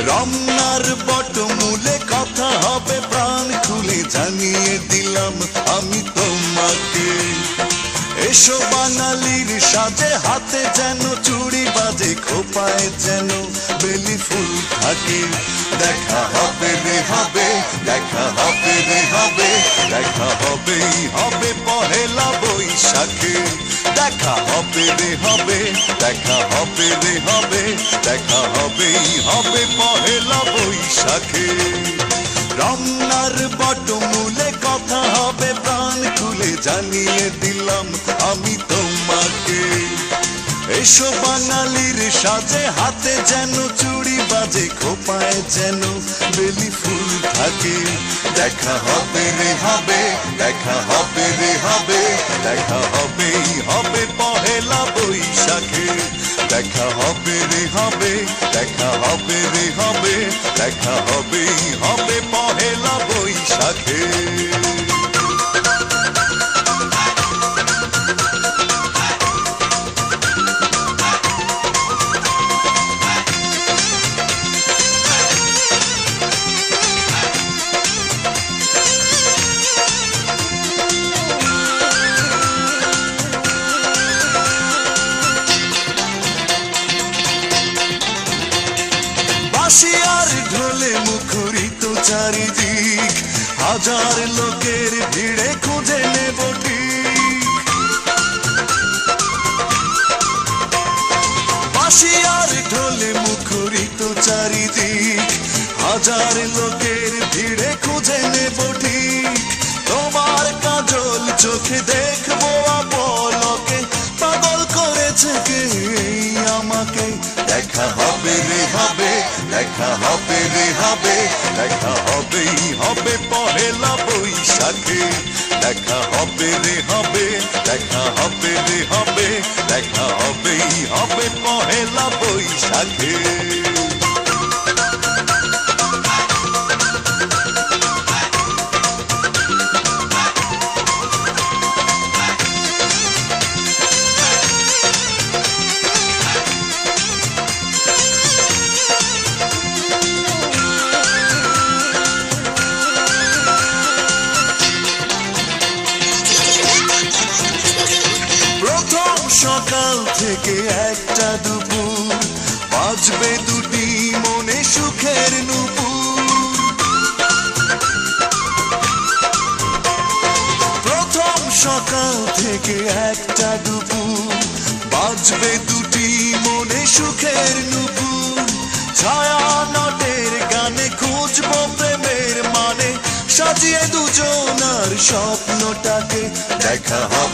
রমনার বটমূলে কথা হবে প্রাণ খুলে জানিয়ে দিলাম আমি তোমাকে। এসো বাঙালির সাজে, হাতে যেন চুড়ি বাজে, খোপায় যেন বেলি ফুল থাকে। দেখা হবে রে হবে, দেখা হবে রে হবে, দেখা হবেই হবে পহেলা বৈশাখে। দেখা হবে রে হবে, দেখা হবে রে হবে, দেখা হবেই হবে পহেলা বৈশাখে। রমনার বটমূলে কথা হবে প্রাণ খুলে জানিয়ে দিলাম আমি তোমাকে। এসো বাঙালির সাজে, হাতে যেন চুড়ি বাজে, খোপায় যেন বেলি ফুল থাকে। দেখা হবে রে হবে, দেখা হবে রে হবে, দেখা হবেই হবে পহেলা বৈশাখে। দেখা হবে রে হবে, দেখা হবে রে হবে, দেখা হবেই হবে পহেলা বৈশাখে। বাঁশিয়ার ঢোলে মুখরিত চারিদিক, হাজার লোকের ভিড়ে খুঁজে নেব ঠিক। বাঁশিয়ার ঢোলে মুখরিত চারিদিক, হাজার লোকের ভিড়ে খুঁজে নেব ঠিক। তোমার কাজল চোখে দেখবো আপলকে, পাগল করেছে কে আমাকে। দেখা হবে রে হবে, দেখা হবে রে হবে, দেখা হবেই হবে পহেলা বৈশাখে। দেখা হবে রে হবে, দেখা হবে রে হবে, দেখা হবেই হবে পহেলা বৈশাখে। সকাল থেকে একটা দুপুর, বাজবে দুটি মনে সুখের নূপুর। প্রথম সকাল থেকে একটা দুপুর, বাজবে দুটি মনে সুখের নূপুর। ছায়া নটের গানে খুঁজবো প্রেমের মানে, সাজিয়ে দুজনার স্বপ্নটাকে। দেখা হবে